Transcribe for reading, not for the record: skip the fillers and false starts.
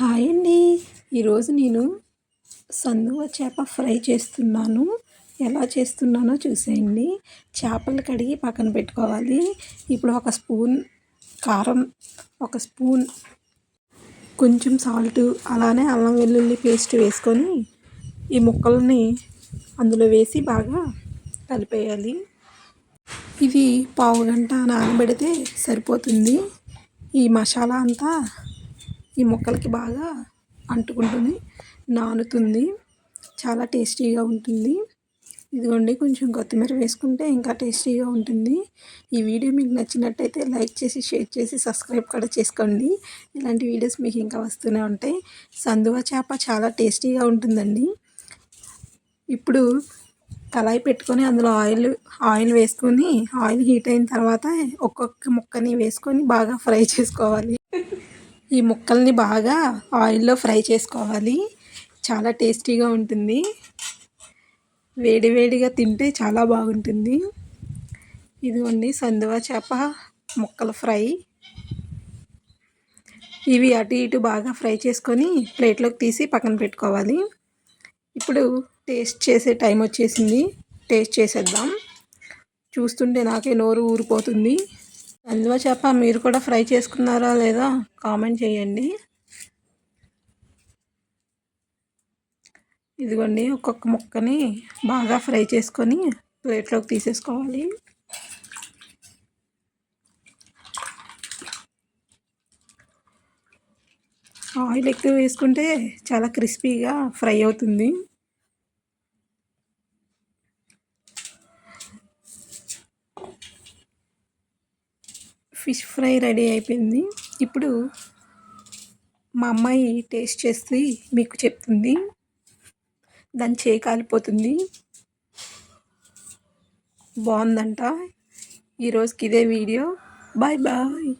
Hi అండి. ఈరోజు నేను సందువ చేప ఫ్రై చేస్తున్నాను. ఎలా చేస్తున్నానో చూసేయండి. చేపలు కడిగి పక్కన పెట్టుకోవాలి. ఇప్పుడు ఒక స్పూన్ కారం, ఒక స్పూన్ కొంచెం సాల్ట్, అలానే అల్లం వెల్లుల్లి పేస్ట్ వేసుకొని ఈ ముక్కల్ని అందులో వేసి బాగా కలిపేయాలి. ఇది పావుగంట నానబెడితే సరిపోతుంది. ఈ మసాలా అంతా ఈ ముక్కలకి బాగా అంటుకుంటుంది, నానుతుంది. చాలా టేస్టీగా ఉంటుంది. ఇదిగోండి, కొంచెం కొత్తిమీర వేసుకుంటే ఇంకా టేస్టీగా ఉంటుంది. ఈ వీడియో మీకు నచ్చినట్టయితే లైక్ చేసి, షేర్ చేసి, సబ్స్క్రైబ్ కూడా చేసుకోండి. ఇలాంటి వీడియోస్ మీకు ఇంకా వస్తూనే ఉంటాయి. సందువ చేప చాలా టేస్టీగా ఉంటుందండి. ఇప్పుడు కళాయి పెట్టుకొని అందులో ఆయిల్ వేసుకొని, ఆయిల్ హీట్ అయిన తర్వాత ఒక్కొక్క ముక్కని వేసుకొని బాగా ఫ్రై చేసుకోవాలి. ఈ ముక్కల్ని బాగా ఆయిల్లో ఫ్రై చేసుకోవాలి. చాలా టేస్టీగా ఉంటుంది. వేడివేడిగా తింటే చాలా బాగుంటుంది. ఇదిగోండి, సందువ చేప ముక్కల ఫ్రై. ఇవి అటు ఇటు బాగా ఫ్రై చేసుకొని ప్లేట్లోకి తీసి పక్కన పెట్టుకోవాలి. ఇప్పుడు టేస్ట్ చేసే టైం వచ్చేసింది. టేస్ట్ చేసేద్దాం. చూస్తుంటే నాకే నోరు ఊరిపోతుంది. సందువ చేప మీరు కూడా ఫ్రై చేసుకున్నారా లేదా కామెంట్ చేయండి. ఇదిగోండి, ఒక్కొక్క ముక్కని బాగా ఫ్రై చేసుకొని ప్లేట్లోకి తీసేసుకోవాలి. ఆయిల్ ఎక్కువ వేసుకుంటే చాలా క్రిస్పీగా ఫ్రై అవుతుంది. ఫిష్ ఫ్రై రెడీ అయిపోయింది. ఇప్పుడు మా అమ్మాయి టేస్ట్ చేసి మీకు చెప్తుంది. దాని చేయి కాలిపోతుంది. బాగుందంట. ఈరోజుకి ఇదే వీడియో. Bye bye.